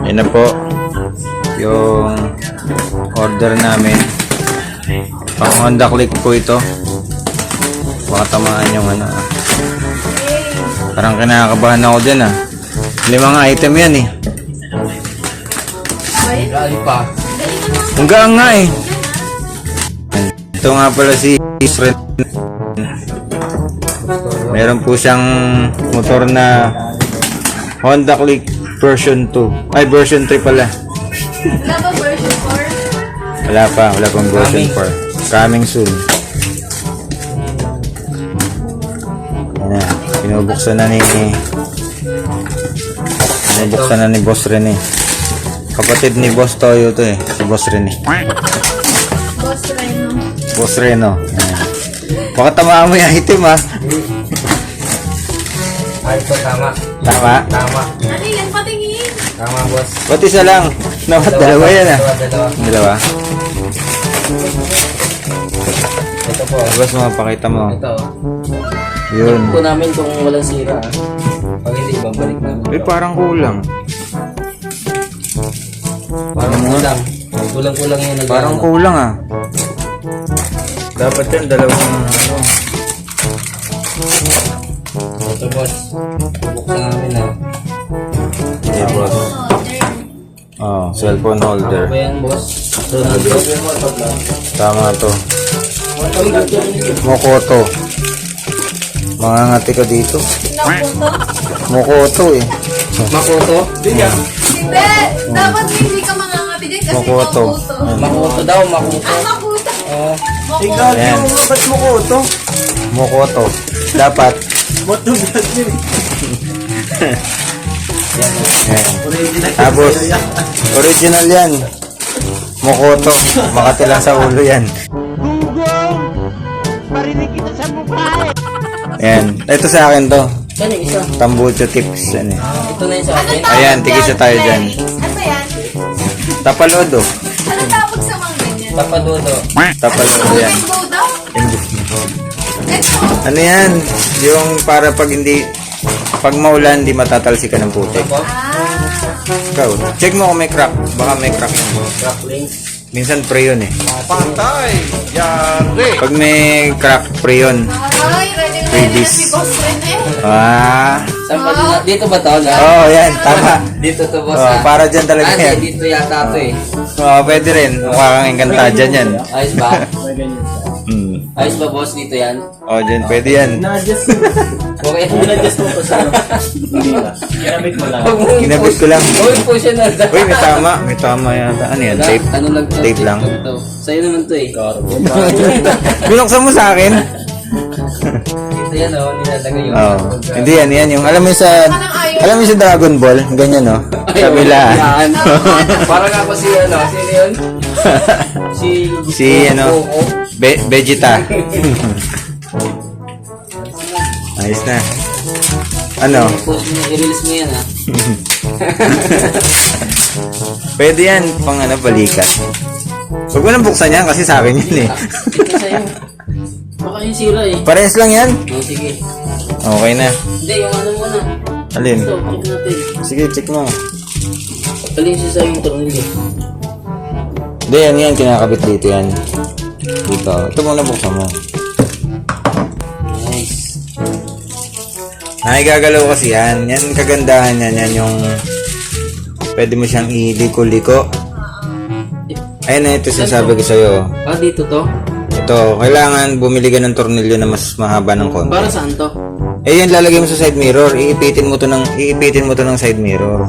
Yan na po yung order namin. Pang Honda Click po ito. Baka tamaan yung ano. Parang kinakabahan ako din ah. 5 item yan eh. Gali pa. Hanggang nga eh. Ito nga pala si friend. Meron po siyang motor na Honda Click version 2. Ay, version 3 pala. Wala ba version 4? Wala pa, wala pang version 4. Coming soon. Ayan na, pinubuksan na ni Boss Rene. Kapatid ni Boss Toyo to eh, si Boss Rene. Boss Reno. Boss Reno. Ayan. Baka tamaan mo yung item ha. Ay, ito tama. Tama? Tama. Ano yan? Patingin. Tama, boss. Ba't isa lang? Dalawa yan ah. Dalawa. Dalawa? Ito po. Boss, mapakita mo. Ito. Yun. Ito po namin kung walang sira. Pag hindi, babalik namin. Eh, parang kulang. Parang kulang. Kulang-kulang yun. Parang kulang ah. Dapat yan, dalawang ano. Ito, boss. Bubuksan namin na. Yeah, boss. Oh, cellphone holder. Ano ba yan, boss? Ronaldo. Tama to. Mokoto. Mangangati ka dito. Nakuto. Mokoto eh. Makoto? Hindi. Dapat hindi ka mangangati dyan kasi Makoto. Makoto daw, makoto. Ah, makuto. Oo. Makuto. Ayan. Ba't Mokoto? Mokoto. Dapat. Ba't dugat yun? Ayan. Original. Tapos, original yan. Mokoto. Makati lang sa ulo yan. Gunggong! Parinig kita sa mukha Ayan. Ito sa akin to. Yan yung isa. Tambucho tips. Yan eh. Ito na yung sa akin. Ayan, tigisa tayo dyan. Ano yan? Tapalodo. Ano tawag sa mga ganyan? Tapadudo. Tapalodo yan. Rainbow daw? Ito. Ano yan? Yung para pag maulan, di matatalsi ka ng putik. Ito po. Ikaw, check mo kung may crack. Baka may crack yun. Crack link. Minsan pre yun eh. Patay! Yari! Pag may crack, pre yun. Ay, ready na Ladies. si Boss Rene. Ah. Saan ba dito? Dito ba to? Oo, yan. Tama. Dito to, boss. Oh, ah. para dyan talaga Ah, yan. dito yata to eh. Oo, pwede rin. Mukha kang engkanta dyan yan. Ayos ba? Hmm. Ayos ba, boss? Dito yan? Oo, dyan. Pwede yan. Na-adjust mo. Okay. Na-adjust mo pa sa hindi na. Kinabit mo lang. Huwag mo Kinabit ko lang. Huwag po siya na. Uy, may tama. May tama yata. Ano yan? Wala, Tape? Ano lang to? Tape lang. to. Sa'yo naman to eh. Binuksan mo sa akin? Dito yan oh, nilalagay yung... Oo. Hindi yan, yan. Yung alam mo sa... Alam mo sa Dragon Ball? Ganyan, no? Kabila. Yan. Parang ako si ano, sino yun? Si ano? Goku. Vegeta. Ayos na. Ano? Post mo, i-release mo yan ha. Pwede yan pang ano, balikat. Huwag mo nang buksan yan kasi sa akin yun eh. Ito sa'yo. Baka yung sira eh. Parehas lang yan. Oh, sige. Okay na. Hindi, yung ano muna. Alin? Ito, check natin. Sige, check mo. Alin siya sa'yo yung tornilyo. Hindi, yan. Kinakabit dito yan. Dito. Ito muna buksan mo. Nice. Nakigagalaw kasi yan. Yan kagandahan yan. Yan yung pwede mo siyang iliko-liko. Ayun na, ito sinasabi ko sa'yo. Ah, dito to? Ito, kailangan bumili ka ng tornilyo na mas mahaba ng konti. Para saan to? Eh, yan lalagay mo sa side mirror. Iipitin mo to ng side mirror.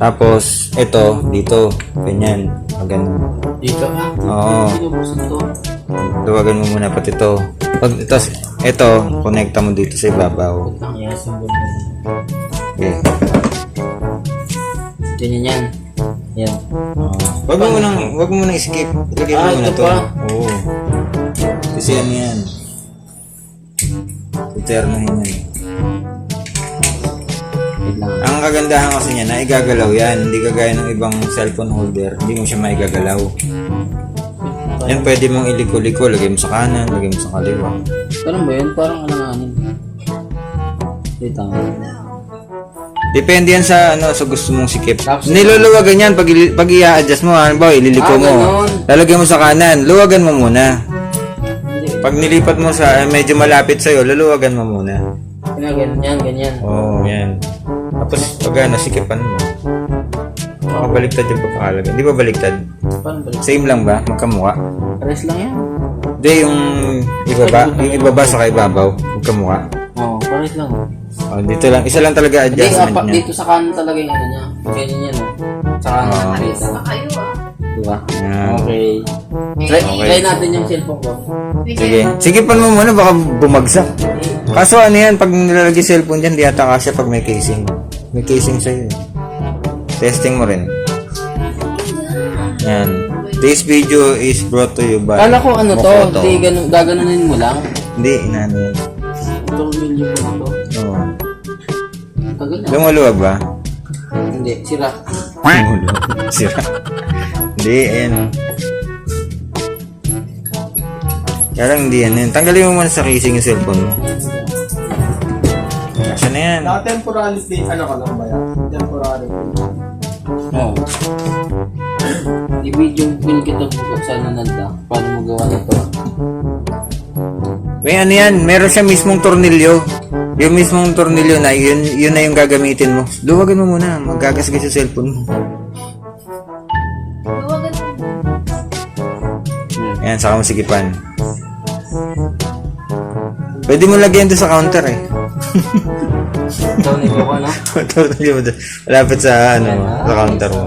Tapos, ito, dito. Ganyan. Ganyan. Dito ah. Oo. Pinubusan to. Duwagan mo muna pati ito. Pag ito, connecta mo dito sa ibabaw. Yes, Okay. ganyan yan. Yan. Wag mo munang skip. Ilagay mo Ah, muna ito to. pa? Oo. Kasi yan. Eternahin yan. Wait lang. Ang kagandahan kasi niya, naigagalaw yan. Hindi kagaya ng ibang cellphone holder. Hindi mo siya maigagalaw. Yan pwede mong iliko-liko. Lagay mo sa kanan, lagay mo sa kaliwa. Parang ba yun? Parang alanganin. Wait lang. Depende yan sa ano sa gusto mong sikip. Tapos- Niluluwagan yan pag i-adjust mo, halimbawa ililiko mo. ganun. Lalagyan mo sa kanan, luwagan mo muna. Pag nilipat mo sa medyo malapit sa luluwagan mo muna. Ganyan. Oo, yan. Tapos pag ano, sikipan mo. Makabaliktad yung pagkakalagay. Di ba baliktad? Paano balik? Same lang ba? Magkamukha? Pares lang yan. Hindi, yung ibaba sa ibabaw. Magkamukha. Oo, pares lang. Oh, dito lang. Isa lang talaga Hindi, adjustment niya. dito sa kanan talaga yung ano niya. Ganyan yan. Sa kanan. Oo. Alis pa kayo ah. Diba? Yan. Okay. Try natin yung cellphone ko. Sige. Sikipan mo muna, baka bumagsak. Kaso ano yan, pag nilalagay cellphone dyan, di ata kasya pag may casing. May casing sa'yo. Testing mo rin. Yan. This video is brought to you by Kala ko ano to, Mokoto. di gaganunin mo lang. Hindi, inano yan. Ito milyo po na to. Oo. Tagal na. Lumuluwag ba? Hindi, sira. Lumuluwag. Sira. Hindi, ayan o. Kaya lang hindi yan. Tanggalin mo muna sa casing yung cellphone mo. Kasya na yan. Temporary plate, ano ka lang ba yan? Temporary plate. Oo. I-video kita bukas sa nananda. Paano mo gawa na to? May ano yan, meron siya mismong tornilyo. Yung mismong tornilyo na, yun na yung gagamitin mo. Luwagan mo muna, magagasgas yung cellphone mo. Luwagan mo. Ayan, saka mo sikipan. Pwede mo lagyan doon sa counter eh. Ito nito ko, no? Tornilyo mo doon. Malapit sa, ano, sa counter mo.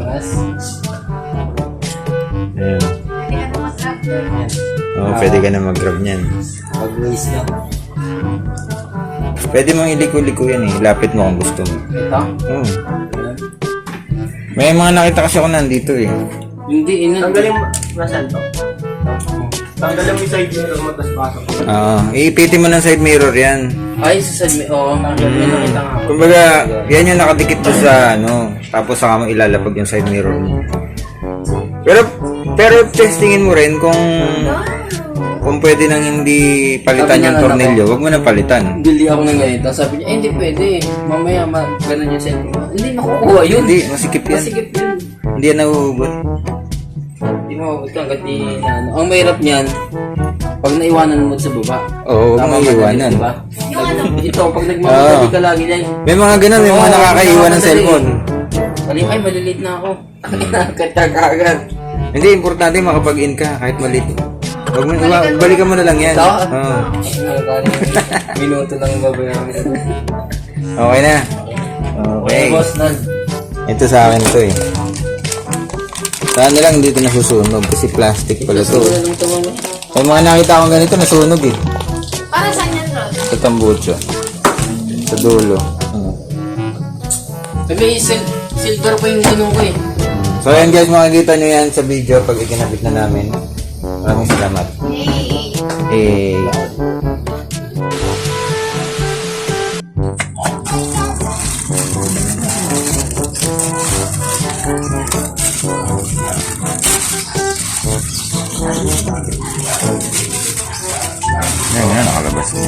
Ayan. Hindi ka na mag-after. Oo, pwede ka na mag-grab niyan. Pag-waste lang. Pwede mong iliko-liko yan eh. Lapit mo kung gusto mo. Ito? Oo. May mga nakita kasi ako nandito eh. Hindi, Tanggalin mo, nasaan to? Tanggalin mo yung side mirror mo, tapos pasok. Oo. Iipitin mo ng side mirror yan. Ay, sa side oo. May nakita nga. Kumbaga, yan yung nakadikit ko sa ano. Tapos saka mo ilalapag yung side mirror mo. Pero testingin mo rin kung pwede nang hindi palitan Sabi yung ng tornilyo, wag mo na palitan. Bili ako ng ganito. Sabi niya, hindi pwede. Mamaya, ganun yung cellphone. Hindi makukuha yun. Hindi, masikip yan. Masikip yun. Hindi yan nahuhugot. Hindi mo, ito hanggat di na ano. Ang mahirap niyan, pag naiwanan mo sa baba. Oo, huwag mo iwanan. Diba? Yung ano? Ito, pag nagmamadali ka lagi yan. May mga ganun, may mga nakakaiwan ng cellphone. Saling, ay, maliliit na ako. Nakakita ka agad. Hindi, importante makapag-in ka kahit maliit. Wag mo, balikan mo na lang yan. Ito? Oo. Minuto lang babayaran. Okay na. Okay. Boss, nan. Ito sa akin to eh. Sana lang dito nasusunog kasi plastic pala to. Wala lang ito mamaya. May mga nakita akong ganito nasunog eh. Para saan yan, Rod? Sa tambucho. Sa dulo. Sabi, silver pa yung ginong ko eh. So yan guys, makikita nyo yan sa video pag ikinabit na namin. Maraming salamat. Hey. Yan, yan, nakalabas na.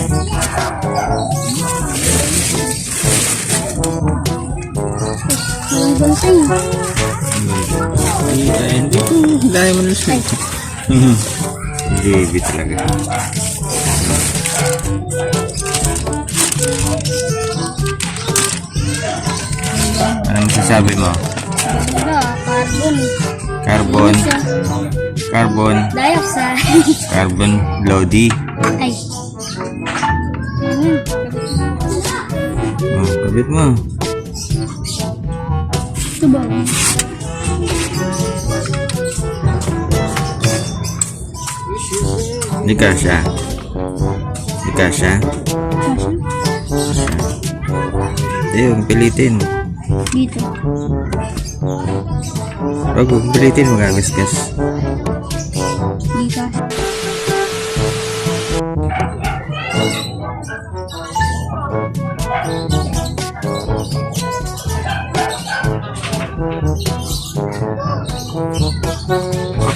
Hindi ko, dahil mo na siya. Baby talaga. Anong sasabi mo? Carbon. Carbon. Carbon. Dioxide. Carbon. Lodi. Ay. Oh, kabit mo. Ito ba? Hindi kasha. Hindi kasha. Ayun, pilitin. Dito. Wag mo pilitin, magagasgas. Dito.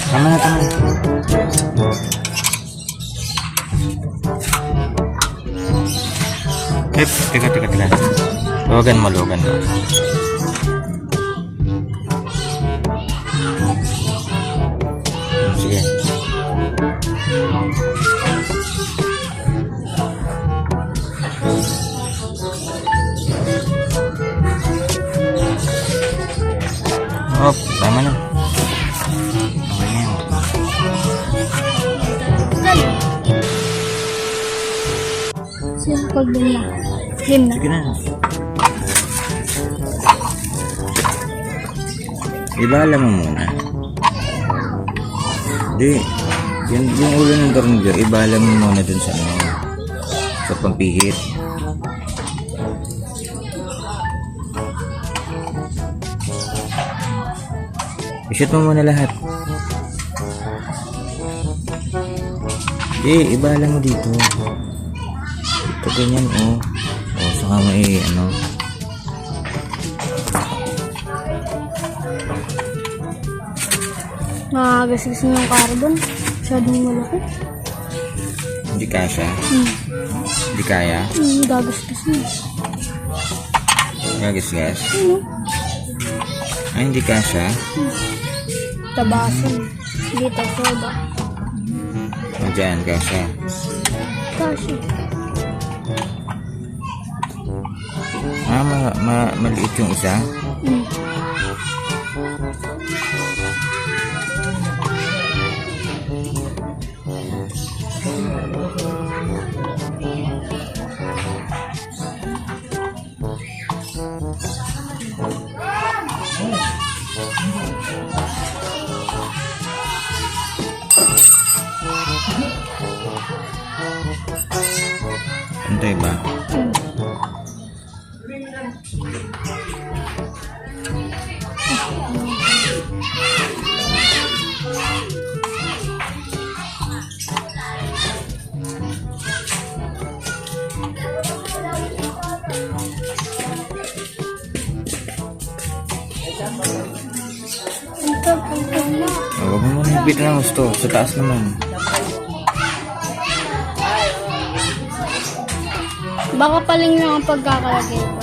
Tama na, tama na. Teka. Luwagan mo, luwagan mo. Sige. Oh, tama na. Okay na yan. Sino pag-boom na? Game na. Sige na. Ibala mo muna. Hindi. Yung ulo ng tornilyo, ibala mo muna dun sa ano. Sa pampihit. I-shoot mo muna lahat. Ibala mo dito. Ito ganyan, oh. Oh, saka mo ano. Nakagasgas na yung carbon. Masyadong malaki. Hindi kasha. Hindi kaya. Gagasgas na. Gagasgas. Ay, hindi kasha. Tabasan. Dito, soda. Diyan, kasha. Kasi. Maliit yung isa. Antay ba? Huwag mo muna higpit ng gusto. Sa taas naman. Baka paling lang ang pagkakalagay ko.